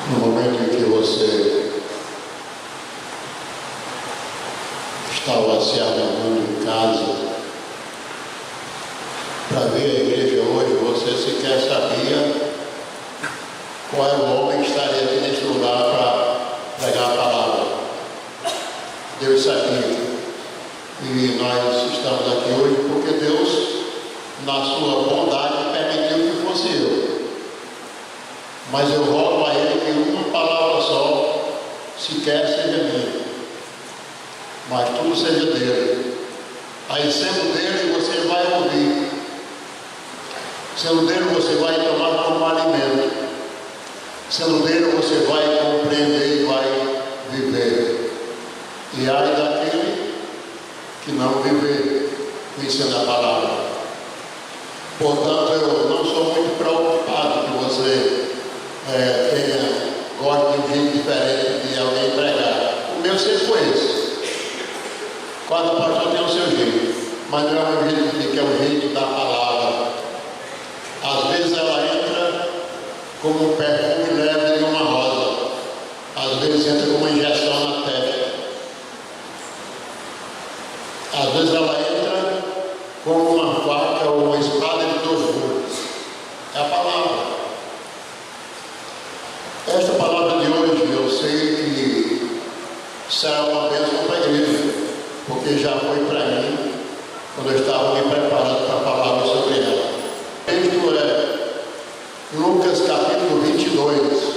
No momento em que você estava se arrumando em casa para ver a igreja hoje, você sequer sabia qual era o homem que estaria aqui neste lugar para pregar a palavra. Deus sabia. E nós estamos aqui hoje porque Deus, na sua bondade, permitiu que fosse eu. Mas eu rogo a Ele que uma palavra só sequer seja minha, mas tudo seja dele. Aí, sendo dele, você vai ouvir. Sendo dele, você vai tomar como alimento. Sendo dele, você vai compreender e vai viver. E ai daquele que não viver conhecendo a palavra. Portanto, eu não sou muito preocupado que você goste de um jeito diferente de alguém pregar. O meu sempre foi esse. Cada pastor tem o seu jeito, mas não é o jeito que é o jeito da palavra. Às vezes ela entra como um perfume leve de uma rosa, às vezes entra como uma injeção na testa, às vezes ela entra como uma faca ou uma espada de 2 gumes. É a palavra. Esta palavra de hoje eu sei que será uma bênção para a igreja, porque já foi para mim quando eu estava me preparando para falar sobre ela. O texto é Lucas capítulo 22.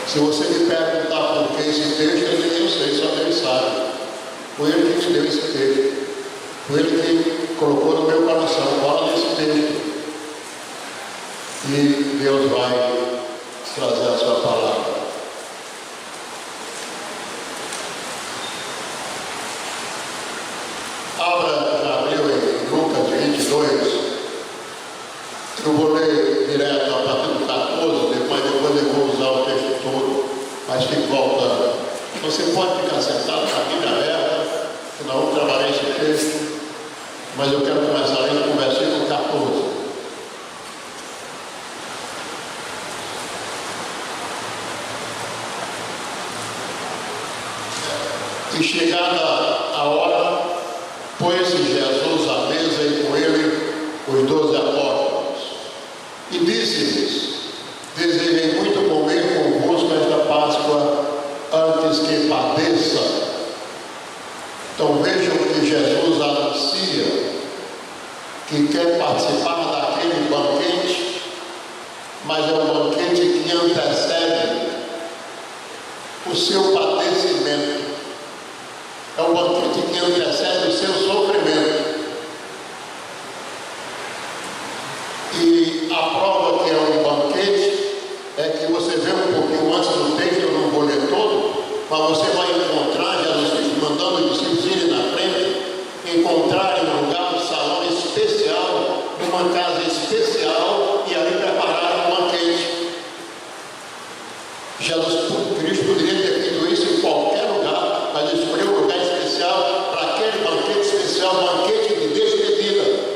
Se você me perguntar por que esse texto, eu sei, só Deus sabe. Foi Ele que me deu esse texto. Foi Ele que colocou no meu coração. Fala desse texto. E Deus vai trazer a sua palavra. Abra, já abriu em Lucas 22. Eu vou ler direto a partir do 14, depois eu vou usar o texto todo, mas fico voltando. Você pode ficar sentado com a Bíblia aberta, senão eu trabalhei esse texto, mas eu quero começar lendo com o versículo 14. E chegada a hora, pôs-se Jesus à mesa e com ele os 12 apóstolos. E disse-lhes: desejei muito comer convosco esta Páscoa antes que padeça. Então vejam que Jesus anuncia que quer participar daquele banquete, mas é um banquete que antecede o seu padecimento. É um banquete que antecede o seu sofrimento. E a prova que é um banquete é que você vê um pouquinho antes do texto, eu não vou ler todo, mas você vai encontrar Jesus Cristo mandando os discípulos irem na frente, encontrarem um lugar, um salão especial, numa casa especial, e ali prepararem um banquete. Jesus Cristo poderia ter feito isso em qualquer lugar, mas escolheu um lugar especial para aquele banquete especial, um banquete de despedida.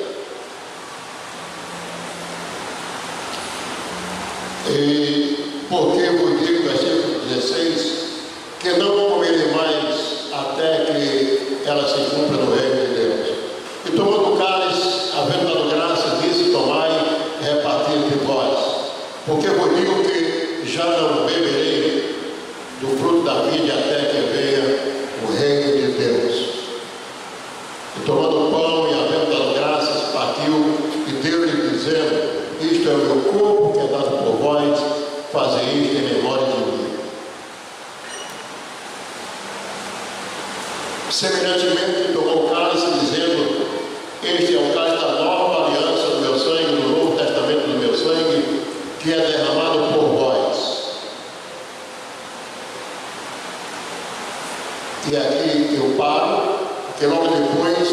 E porque eu vou dizer no versículo 16 que não comerei mais até que ela se cumpra no reino de Deus. E tomando o cálice, havendo dado graça, disse: tomai e reparti entre vós, porque eu vos digo que já não beberei do fruto da vide até que venha o reino de Deus. E tomando o pão e havendo dado graças, partiu e deu-lhe dizendo: isto é o meu corpo que é dado por vós, fazei isto em memória de mim. Semelhantemente, tomou o cálice, dizendo: este é o cálice da nova aliança do meu sangue, do novo testamento do meu sangue, que é derramado por vós. E aqui eu paro, porque logo depois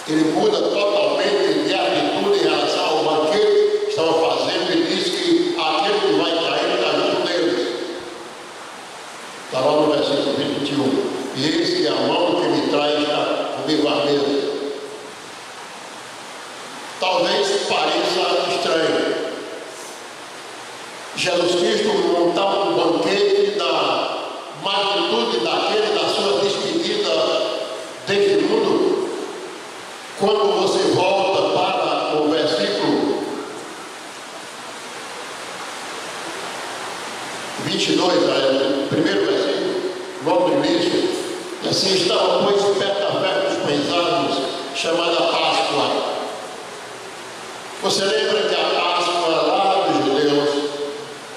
ele muda totalmente de atitude em relação ao banquete que estava fazendo e diz que aquele que vai cair está junto deles. Está lá no versículo 21. E eis que a mão que me traz está comigo à mesa. Talvez pareça estranho, montar um banquete da magnitude daquele, da sua despedida deste mundo, quando você volta para o versículo 22, o primeiro versículo, logo no início, assim estava, pois, perto da festa dos pães asmos, chamada Páscoa. Você lembra que a Páscoa lá dos judeus,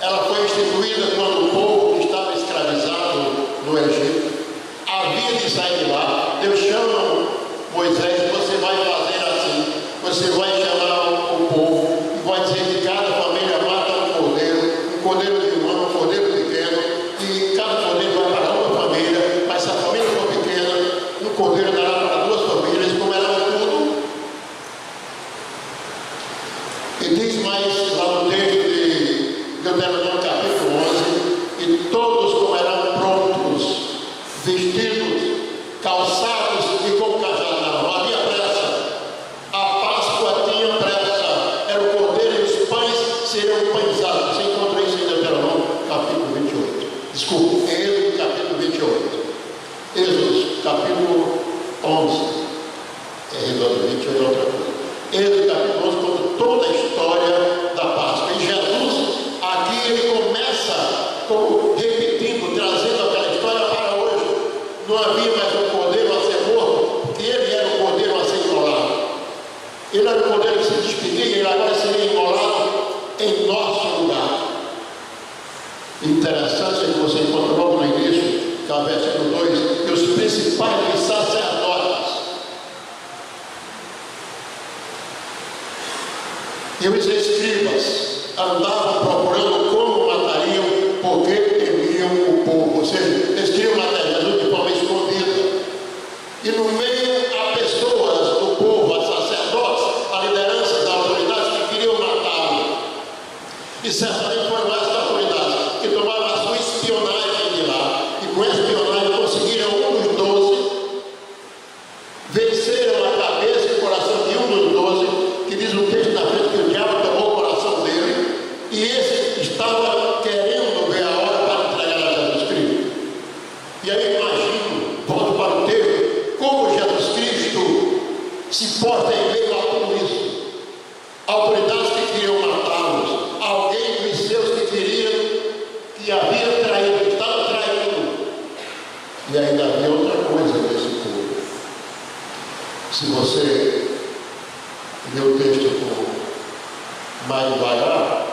ela foi instituída quando o povo que estava escravizado no Egito havia de sair de lá. Deus chama Moisés: você vai fazer assim, você vai chamar o povo e vai dizer que cada família mata um cordeiro de um ano, um cordeiro pequeno, e cada cordeiro vai para uma família, mas se a família for pequena, um cordeiro dará para duas famílias, como era tudo. E diz mais lá no texto de Deuteronômio capítulo 11, e todos comerão prontos, vestidos, calçados e com cajado na mão. Não havia pressa. A Páscoa tinha pressa. Era o cordeiro e os pães seriam pães asmos. Você encontra isso em Deuteronômio capítulo 28. Desculpe, Êxodo capítulo 28. Êxodo capítulo 11. Êxodo 28 é outra coisa. Êxodo capítulo 11 conta toda a história da Páscoa. E Jesus, aqui ele começa repetindo, trazendo aquela história para hoje. Não havia mais um cordeiro a ser morto, porque ele era o cordeiro a ser imolado. Ele era o cordeiro que se despedia, e ele agora seria imolado em nosso lugar. Interessante que você encontra logo no início, que é o versículo 2, que os principais sacerdotes e os escribas andavam procurando como matariam, porque temiam o povo. Ou seja, eles queriam matar Jesus de forma escondida. E no meio há pessoas do povo, a sacerdotes, a liderança da autoridade que queriam matá-lo. E certamente foram essas autoridades que tomaram a sua espionagem de lá. E com a espionagem conseguiram um dos 12, venceram a cabeça e o coração de um dos 12, que diz o texto na frente que o diabo tomou o coração dele, e esse estava querendo ver a hora para entregar a Jesus Cristo. E aí eu imagino, volto para o texto, como Jesus Cristo se porta em meio a tudo isso. Autoridades que queriam matá-los, alguém dos seus que queriam, que havia traído, que estava traindo. E ainda havia outra coisa nesse povo. Se você ler o texto com mais devagar,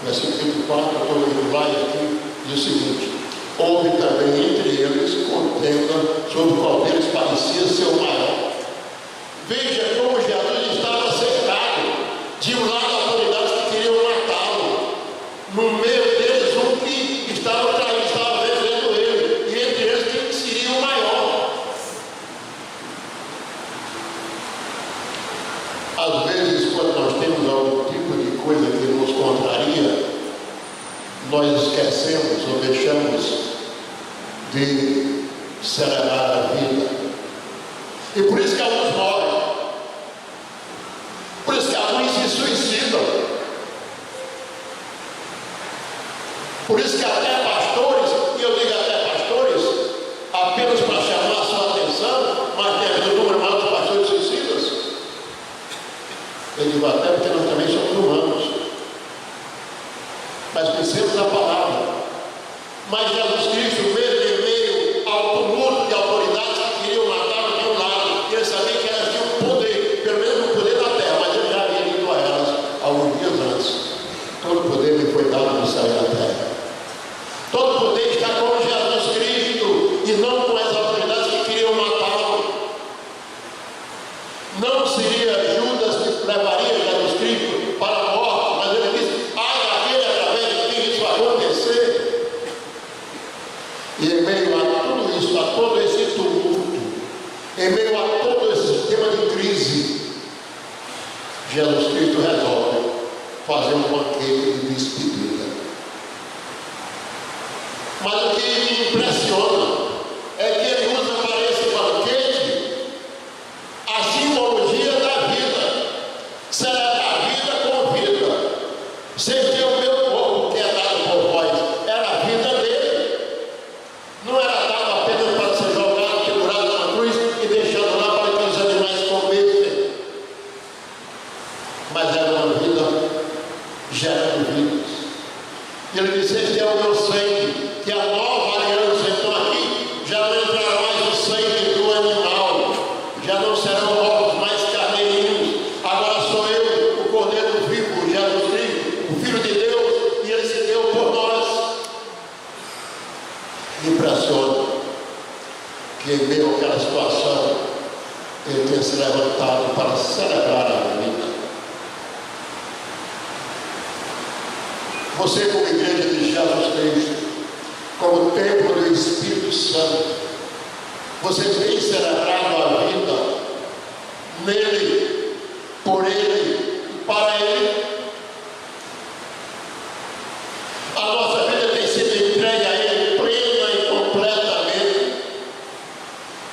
versículo 24, eu estou indo lá e aqui, diz o seguinte: houve também entre eles contenda sobre o qual deles parecia ser o maior. Veja como Jesus estava cercado. De um lado, autoridades que queriam matá-lo. No meio deles, um que estava traindo, estava vencendo ele. E entre eles, quem seria o maior. Às vezes, quando nós temos algum tipo de coisa que nos contraria, nós esquecemos ou deixamos de celebrar a vida. E por isso que alguns morrem. Por isso que alguns se suicidam. Por isso que até pastores, e eu digo até pastores, apenas para chamar a sua atenção, mas tem um número maior de pastores suicidas. Eu digo até porque nós também somos humanos. Mas conhecemos a palavra. Mas Jesus Cristo, mesmo em meio ao tumulto de autoridades que queriam matá-lo de um lado, ele sabia que elas tinham poder, pelo menos o poder da terra, mas ele já havia dito a elas alguns dias antes: todo poder me foi dado no céu e na terra. Todo poder está com Jesus Cristo e não com as autoridades que queriam matá-lo. Não seria Judas que levaria Jesus Cristo para a morte, mas ele disse: ai daquele através de quem isso vai acontecer. E em meio a tudo isso, a todo esse tumulto, em meio a todo esse sistema de crise, Jesus Cristo resolve fazer um banquete de despedida. Mas o que me impressiona é que ele usa para esse banquete a simbologia da vida. Celebrar a vida com vida. Seja o meu corpo que é dado por vós. ter se levantado para celebrar a vida. Você, como igreja de Jesus Cristo, como templo do Espírito Santo, você tem celebrado a vida nele, por ele e para ele. A nossa vida tem sido entregue a ele plena e completamente.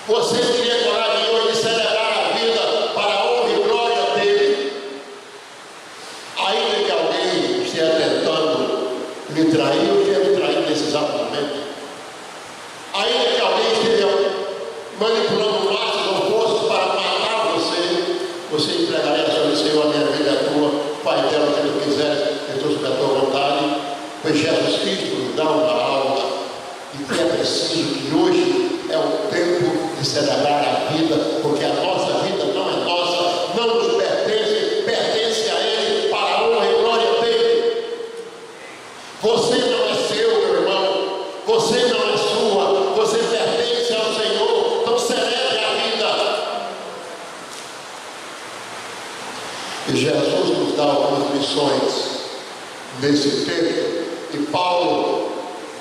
Você teria coragem hoje de celebrar a vida para a honra e glória dele, ainda que alguém esteja tentando lhe trair ou queira lhe trair nesse exato momento, ainda que alguém esteja manipulando laços ou forças para matar você entregaria a sua Senhor, a minha vida é tua, Pai dela, que tu quiseres, eu estou sob a tua vontade. Pois Jesus Cristo nos dá uma aula e que é preciso que hoje é o tempo de celebrar a vida, porque a nossa vida não é nossa, não nos pertence, pertence a Ele para a honra e glória dele. Você não é seu, meu irmão, você não é sua, você pertence ao Senhor, então celebre a vida. E Jesus nos dá algumas missões nesse tempo. E Paulo,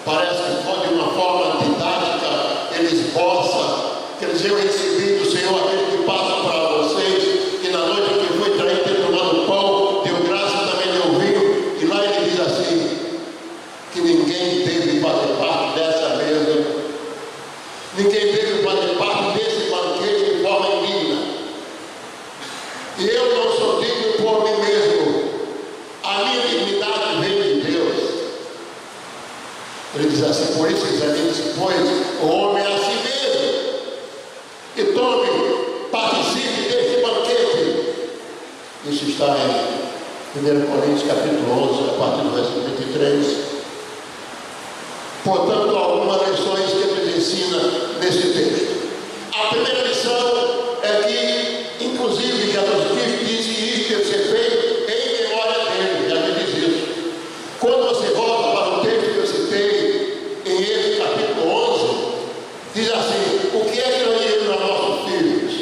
parece que foi de uma forma didática, ele esboça, que eles eu recebi do Senhor aquele que passa para vocês, que na noite que foi traído, ter tomado pão, deu graça também deu vinho, e lá ele diz assim, que ninguém deve fazer parte dessa mesa, ninguém deve fazer parte desse banquete de forma indigna. E eu não sou digno por mim mesmo, a minha dignidade vem de Deus. Ele diz assim, por isso examine-se, pois o homem é assim mesmo, e tome, participe deste banquete. Isso está em 1 Coríntios capítulo 11, a partir do verso 23. Portanto, algumas lições que ele nos ensina nesse texto. A primeira lição é que, inclusive, Jesus Cristo disse isto deve ser feito em memória dele, já me diz isso. Quando você volta para o texto que eu citei, em Êxodo capítulo 11, diz assim, o que é que nós dizemos aos nossos filhos?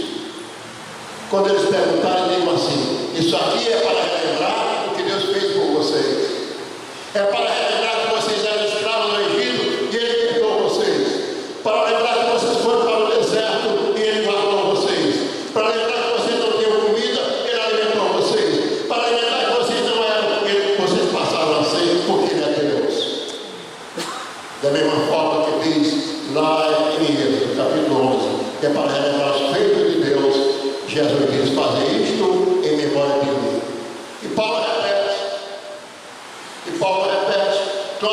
Quando eles perguntarem, digam assim, isso aqui é para relembrar o que Deus fez por vocês. É para relembrar que vocês eram escravos no Egito e Ele perdoou vocês. Para lembrar que vocês foram para o deserto e Ele guardou vocês. Para lembrar que vocês não tinham comida, Ele alimentou vocês. Para lembrar que vocês não eram o que vocês passaram a ser, porque Ele é Deus. Da mesma forma que diz lá em Êxodo, capítulo 11, que é para relembrar os feitos de Deus, Jesus diz, fazer isto em memória de mim. E Paulo repete. Então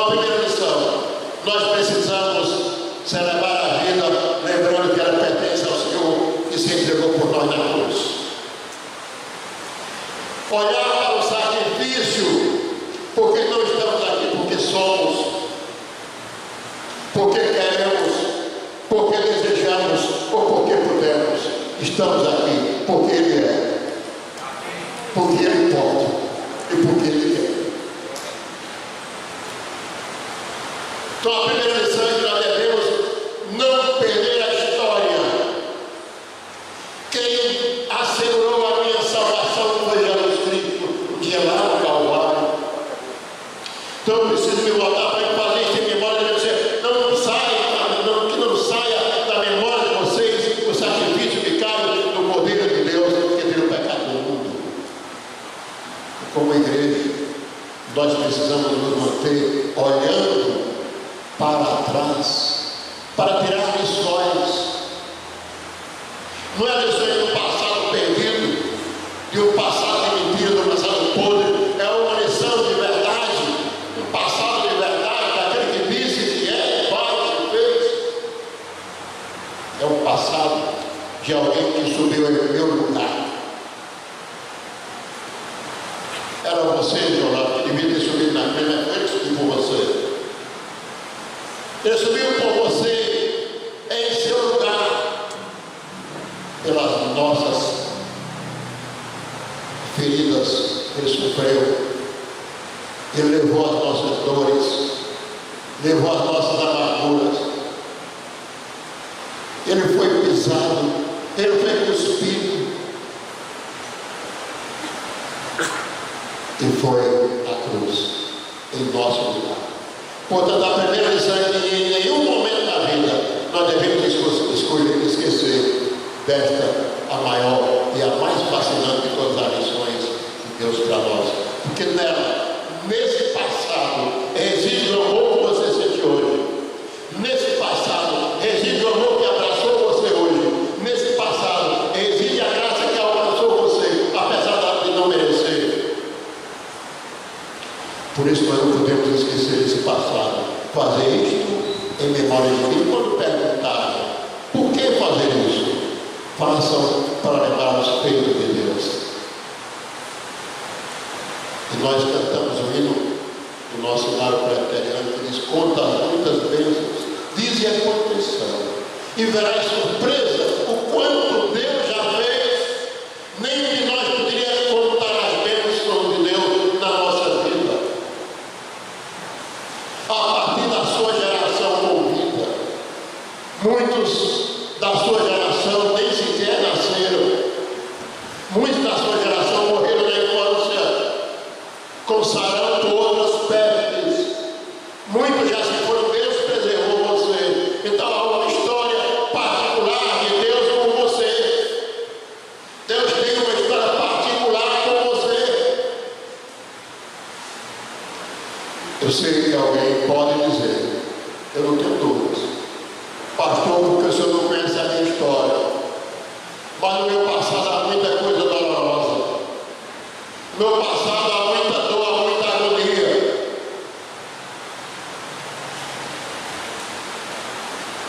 a primeira lição, nós precisamos celebrar a vida, lembrando que ela pertence ao Senhor, que se entregou por nós na cruz. Olhar para o sacrifício, porque não estamos aqui porque somos, porque queremos, porque desejamos ou porque podemos. Estamos aqui porque Ele é, porque Ele pode e porque Ele quer. Então a primeira lição é que nós devemos não perder a história. Quem assegurou a minha salvação foi Jesus Cristo, um dia lá no Calvário. Então eu preciso me voltar para fazer isso em memória de você. Que não saia da memória de vocês o sacrifício que cabe no Cordeiro de Deus, que tira o pecado do mundo. Como igreja, nós precisamos nos manter olhando para trás, para tirar lições. Não é lições do passado perdido, de um passado de mentira, do passado podre. É uma lição de verdade, um passado de verdade, daquele que disse que é, faz e fez. É um passado de alguém que subiu em meu lugar. Era você, Jonathan, que devia ter subido na primeira frente e por você. Ele subiu por você em seu lugar, pelas nossas feridas, Ele sofreu. Ele levou as nossas dores, levou as nossas amarguras. Ele foi pisado, Ele foi cuspido, e foi a cruz em nosso lugar. Portanto, a primeira lição é que em nenhum momento da vida nós devemos esquecer desta, a maior e a mais fascinante de todas as lições de Deus para nós. Porque nela, nesse passado, reside o amor que você sente hoje. Nesse passado, reside o amor que abraçou você hoje. Nesse passado, reside a graça que alcançou você, apesar de não merecer. Por isso nós não podemos esquecer esse passado. Fazer isto em memória de mim. Quando perguntarem por que fazer isso, façam para lembrar os feitos de Deus. E nós cantamos o hino do nosso lar preteriano que diz: conta muitas bênçãos, diz e aconteceu, e verás surpresa o quanto Deus já fez. Nem que nós poderíamos contar as bênçãos de Deus na nossa vida. A partir da sua geração convida, muitos da sua geração nem sequer nasceram. Muitos da sua geração morreram na infância, com sarampo, outros pestes. Muitos já se foram, Deus preservou você. Então há uma história particular de Deus com você. Deus tem uma história particular com você. Eu sei que alguém pode dizer, eu não tenho dúvidas, pastor, porque o senhor não conhece a minha história. Mas no meu passado há muita coisa dolorosa. No meu passado há muita dor, há muita agonia.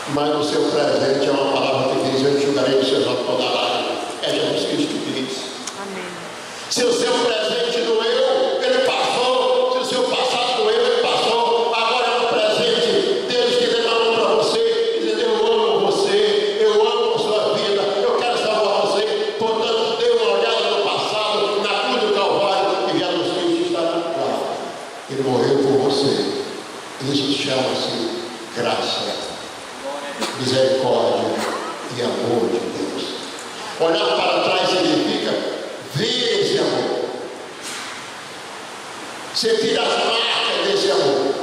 Mas no seu presente é uma palavra que diz: eu enxugarei dos seus olhos toda lágrima. É Jesus Cristo que diz. Amém. Se o seu presente doeu, ele passou. Se o seu passado doeu, ele passou. Agora é um presente. Deus estendendo a mão para você, dizendo: eu amo você, eu amo a sua vida, eu quero salvar você. Portanto, dê uma olhada no passado, na cruz do Calvário, e Jesus Cristo está lá. Ele morreu por você. Isso chama-se graça, misericórdia e amor de Deus. Olhar para trás significa ver esse amor, sentir as marcas desse amor,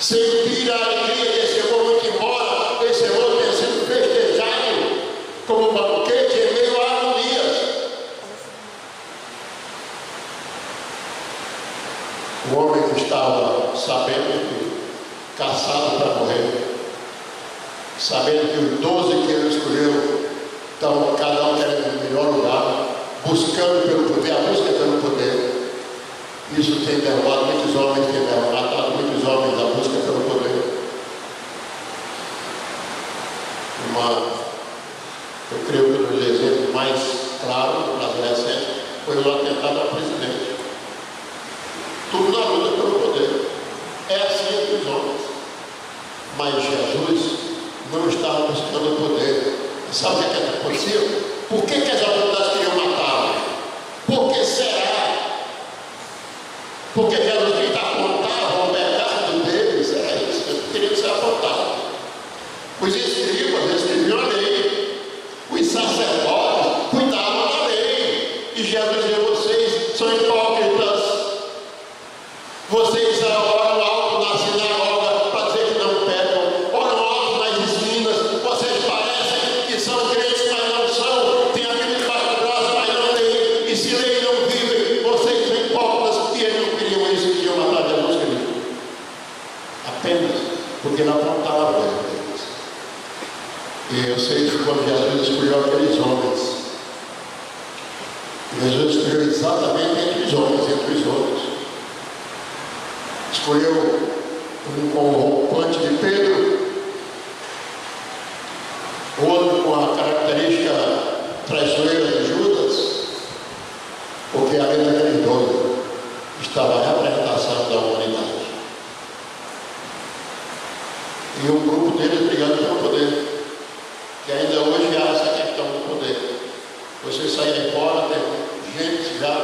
sentir a alegria desse amor, muito embora esse amor tenha sido festejado como um banquete em meio a agonias. O homem que estava sabendo que caçado para morrer, sabendo que os 12 que ele escolheu estão cada um querendo o melhor lugar, buscando pelo poder, a busca pelo poder. Isso tem derrubado muitos homens, tem matado muitos homens, a busca pelo poder. Eu creio que um dos exemplos mais claros das recentes foi o atentado ao presidente. Tudo na luta pelo poder. É assim entre os homens. Mas Jesus não estava buscando o poder. Sabe o que aconteceu? Por que as autoridades queriam matá-lo? Por que será? Porque Jesus queria apontar o pecado deles. Era isso, eles queriam ser apontados. Os escribas escreviam a lei. Os sacerdotes cuidavam da lei. E Jesus dizia: vocês são hipócritas. Vocês oram alto na sinagoga para dizer que não pecam. Oram alto nas esquinas. Vocês parecem que são crentes, mas não são. Tem aquilo debaixo do braço, mas não tem. E se lei não vivem, vocês são hipócritas. E eles não queriam isso, queriam matar Jesus Cristo. Apenas porque não apontavam eles. E eu sei que quando Jesus escolheu aqueles homens, Jesus escolheu exatamente entre os homens, entre os outros. Escolheu um com o roupante de Pedro, outro com a característica traiçoeira de Judas, porque além daqueles 12 estava a representação da humanidade. E um grupo deles brigando pelo poder, que ainda hoje há essa questão do poder. Você sair fora, tem gente já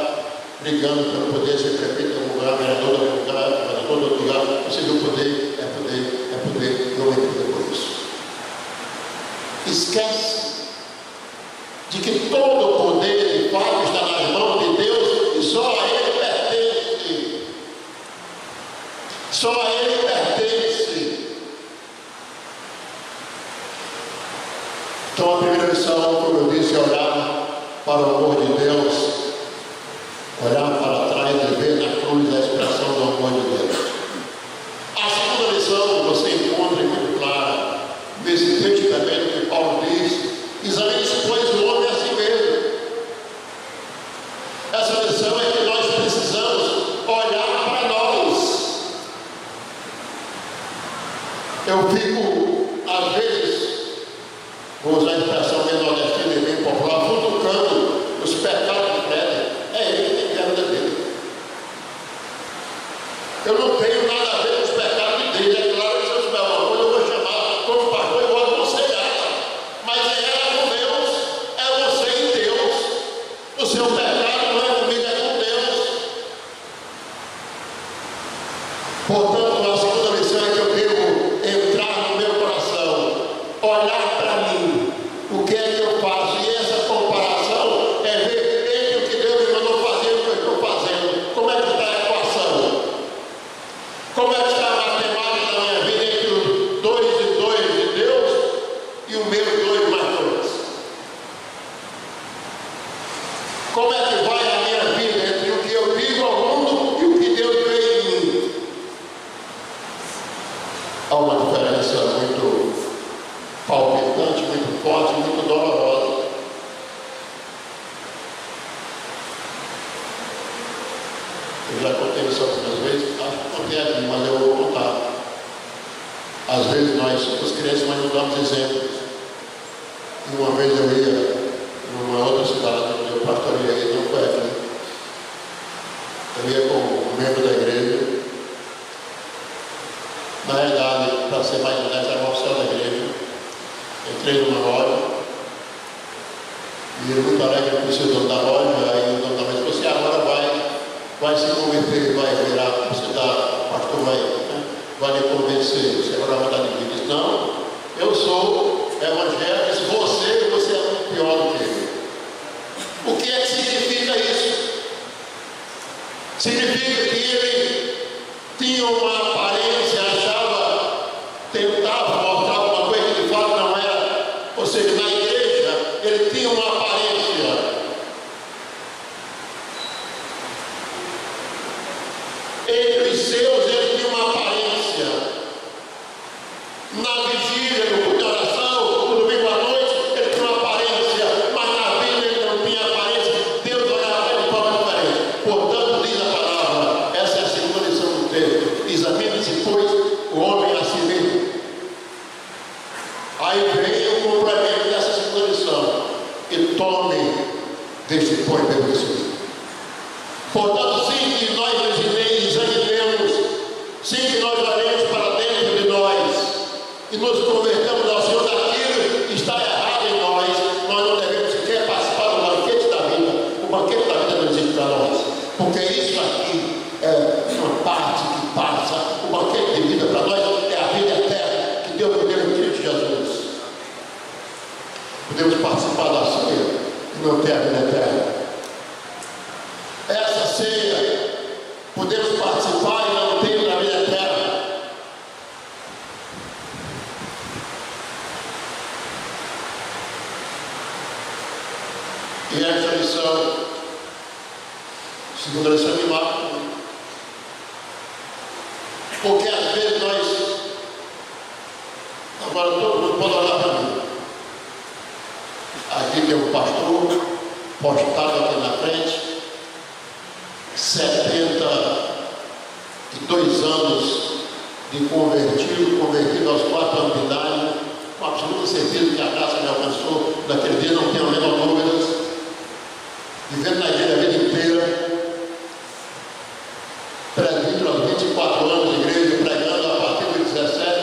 brigando pelo poder, ser prefeito de um lugar, vereador de um lugar, governador de outro lugar. Você vê o poder, é poder, é poder, não é poder por isso. Esquece de que todo o poder de fato está nas mãos de Deus e só a Ele pertence. Só a Ele pertence. Então a primeira lição, como eu disse, é olhar para o amor de Deus, olhar para trás e ver na cruz a expressão do amor de Deus. A segunda lição você encontra muito clara nesse texto também do que Paulo diz: examine-se, pois, o homem a si mesmo. Essa lição é que nós precisamos olhar para nós. Eu fico, às vezes, vou usar a expressão bem nordestina e bem popular, futucando os pecados de Fred. É ele que tem que ver dele. Eu não tenho nada a ver com os pecados dele. É claro que se eu tiver uma coisa, eu vou chamar como pastor e vou aconselhar. Mas é ela com Deus, é você e Deus. O seu pecado não é comigo, é com Deus. Portanto, a segunda lição é que eu devo entrar no meu coração, olhar para mim, o que é que eu faço, e essa comparação é ver entre o que Deus me mandou fazer e o que eu estou fazendo. Como é que está a equação? Como é que está a matemática da minha vida entre o 2 e 2 de Deus e o meu 2 mais 2? Como é que vai a minha vida entre o que eu digo ao mundo e o que Deus vê em mim? Há uma diferença muito palpitante, muito forte, muito dolorosa. Eu já contei isso algumas vezes, acho que contei aqui, mas eu vou contar. Às vezes nós, os crianças, nós não damos exemplos. E uma vez eu ia numa outra cidade onde eu pastoreei, não foi aqui. Eu ia com um membro da igreja. Na realidade, para ser mais honesto, era um oficial da igreja. Entrei numa loja e ele muito alegre conheceu o dono da loja. Aí o dono da loja falou assim: agora vai se converter, vai virar, você dá, o pastor vai lhe convencer, você agora vai dar de mim. Ele disse: não, eu sou evangélico, se você é muito pior do que eu. O que é que significa isso? Significa que ele tinha uma aparência, tentava mostrar alguma coisa que de fato não era. Ou seja, na igreja ele tinha uma aparência. Entre os seus ele tinha uma aparência. Na vigília, no culto de oração, no domingo à noite, ele tinha uma aparência, mas na vida ele não tinha aparência. Deus olhava para ele de forma diferente. Portanto, diz a palavra, essa é a segunda lição do texto: examine-se, pois, o homem a si mesmo. Aí vem o complemento dessa segunda lição: e tome deste pão e bebam. Portanto, sim que nós examinemos, sim que nós olhemos para dentro de nós e nos convertamos ao Senhor daquilo que está errado em nós não devemos sequer participar do banquete da vida. O banquete da vida não existe para nós, porque isso aqui é uma parte que passa. O banquete de vida para nós é a vida eterna que Deus nos deu em Cristo Jesus. Podemos participar da ceia e não ter a vida eterna. Essa ceia, podemos participar e não ter a vida eterna. E essa lição, segunda lição me marca muito. Porque às vezes nós, agora todo mundo pode olhar para mim. Aqui tem um pastor, postado aqui na frente, 72 anos de convertido aos 4 anos de idade, com absoluta certeza que a graça me alcançou naquele dia, não tenho a menor dúvida, vivendo na igreja a vida inteira, presbítero aos 24 anos de igreja, pregando a partir dos 17.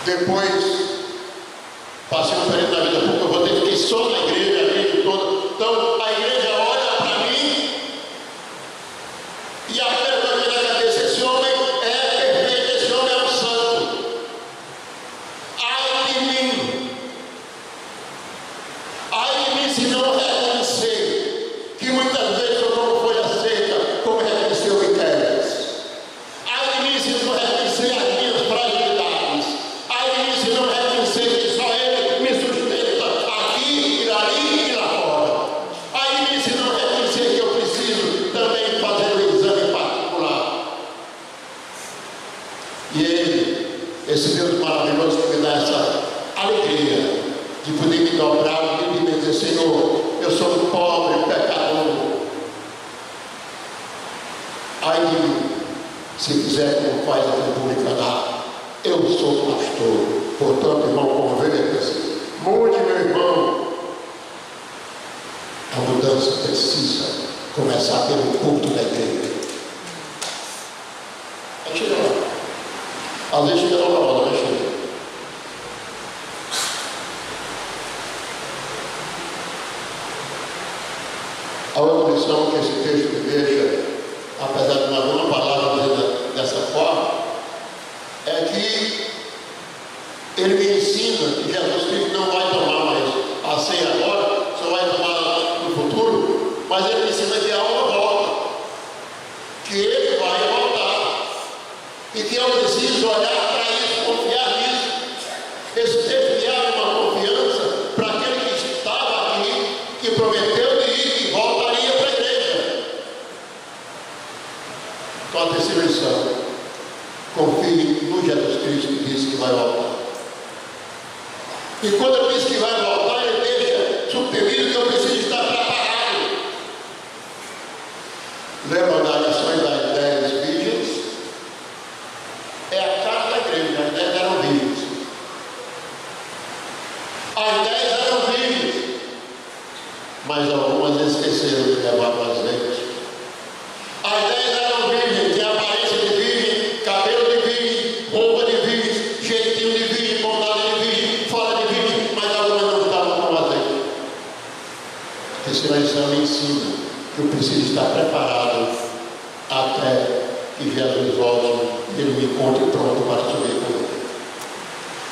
Depois passei um período da vida pública, eu voltei, fiquei só na igreja a vida toda. Então a igreja olha para mim e a primeira coisa que vem na cabeça: esse homem é perfeito, esse homem é um santo. Ai de mim se não reconhecer que muitas vezes eu Deus maravilhoso que me dá essa alegria de poder me dobrar e me dizer: Senhor, eu sou um pobre pecador. Ai de mim, se fizer como faz a República lá. Eu sou pastor, portanto, irmão, converta-se. Mude, meu irmão. A mudança precisa começar pelo culto da igreja. Aí chega lá. Às vezes chega lá na hora, mas chega. A outra lição que esse texto me deixa, apesar de não haver uma palavra dessa forma, é que ele me ensina que Jesus Cristo não vai tomar mais a ceia agora, só vai tomar no futuro, mas ele me ensina que há uma volta, que ele vai voltar, e que eu preciso olhar para isso, confiar nisso. Esse texto me abre uma confiança para aquele que estava aqui, que prometeu de ir, que voltaria para a igreja. Então a terceira lição: confie no Jesus Cristo que disse que vai voltar. E quando ele diz que vai voltar, ele deixa subtemido que eu preciso estar preparado. Lembra das lições das 10 virgens? É a cara da igreja, as 10 eram virgens. As 10 eram virgens, mas algumas esqueceram de levar o azeite. As 10 eram virgens, tinha aparência de virgem, cabelo de virgem, roupa de virgem, jeitinho de virgem, bondade de virgem, fala de virgem, mas algumas não estavam com azeite. A terceira lição me ensina que eu preciso estar preparado até que Jesus volte e ele me encontre pronto para subir com ele.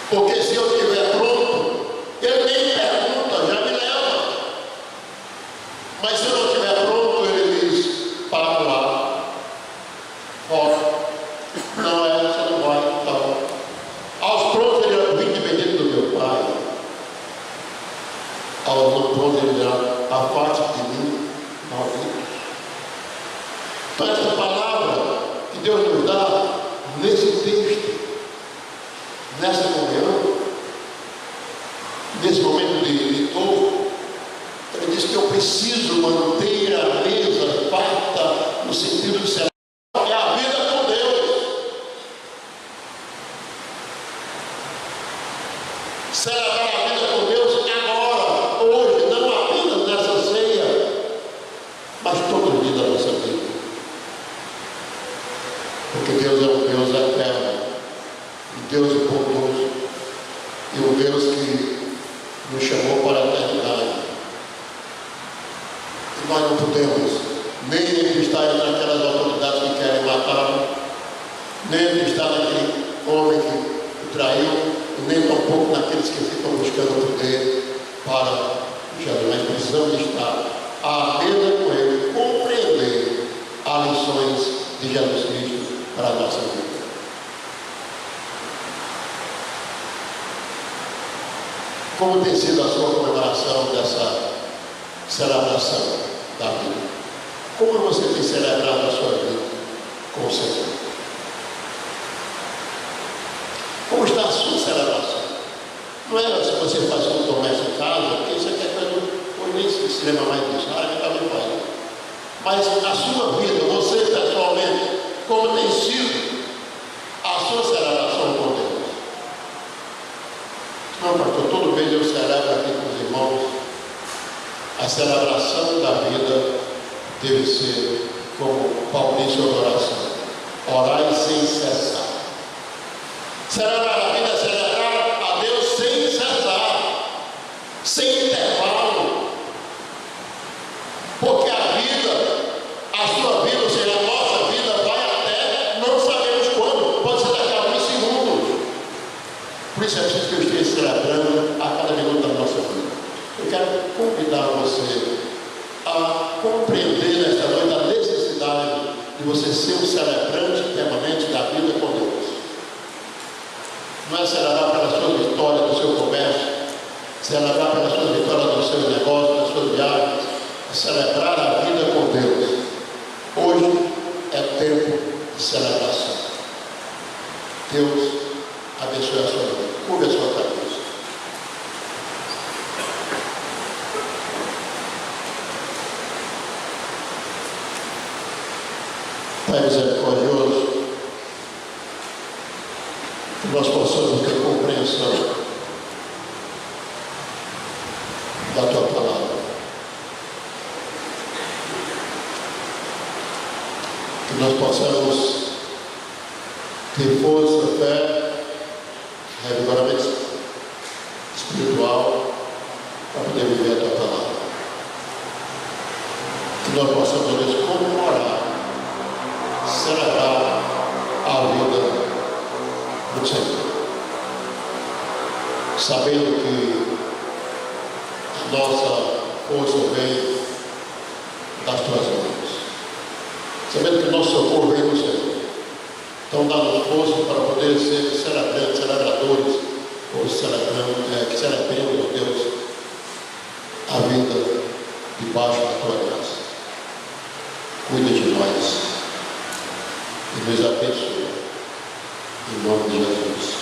Porque se eu estiver pronto, ele nem pergunta, já me leva. Mas se eu não estiver pronto, ele diz: para lá, volta. Não é, você não vai, tá bom. Aos prontos ele dirá: vim dependendo do meu pai. Aos não prontos ele dirá: afaste de mim, maldito. Então essa palavra que Deus nos dá nesse texto, nessa comunhão, nesse momento de dor, ele diz que eu preciso manter a mesa farta, no sentido de ser é a vida com Deus. Celebrar a vida com Deus agora, hoje, não apenas nessa ceia, mas todo dia da nossa vida. Porque Deus é um Deus eterno, um Deus bondoso, e um Deus que nos chamou para a eternidade. E nós não podemos nem estar entre aquelas autoridades que querem matá-lo, nem estar naquele homem que o traiu, e nem tampouco naqueles que ficam buscando poder para Jesus. Mas precisamos estar à mesa com ele, compreender as lições de Jesus Cristo para a nossa vida. Como tem sido a sua comemoração dessa celebração da vida? Como você tem celebrado a sua vida com o Senhor? Como está a sua celebração? Não é se você faz um comércio em casa, porque isso aqui é coisa, hoje nem se lembra mais disso, que também faz. Mas a sua vida, você pessoalmente, como tem sido a sua celebração com Deus? Não, pastor, todo mês eu celebro aqui com os irmãos. A celebração da vida deve ser, como Paulo disse na oração: orai sem cessar. Celebrar a vida é celebrar a Deus sem cessar, sem intervalo. Porque a vida, a sua vida, ou seja, a nossa vida vai até não sabemos quando, pode ser daqui a alguns segundos. Por isso é preciso que eu esteja celebrando a cada minuto da nossa vida. Eu quero convidar você a compreender nesta noite a necessidade de você ser um celebrante permanente da vida com Deus. Não é celebrar pelas suas vitórias do seu comércio, celebrar pelas suas vitórias do seu negócio, das suas viagens, é celebrar a vida com Deus. Hoje é tempo de celebração. Deus abençoe a sua Pai misericordioso, que nós possamos ter compreensão da Tua palavra. Que nós possamos ter força, fé, revigoramento espiritual para poder viver a Tua palavra. Que nós possamos, Deus, comemorar, celebrar a vida do Senhor, sabendo que a nossa força vem das Tuas mãos, sabendo que o nosso socorro vem do Senhor. Então dá-nos força para poder ser celebrantes, celebradores, ou que celebremos, ó Deus, a vida debaixo da Tua graça. Cuida de nós e nos abençoa. Em nome de Jesus.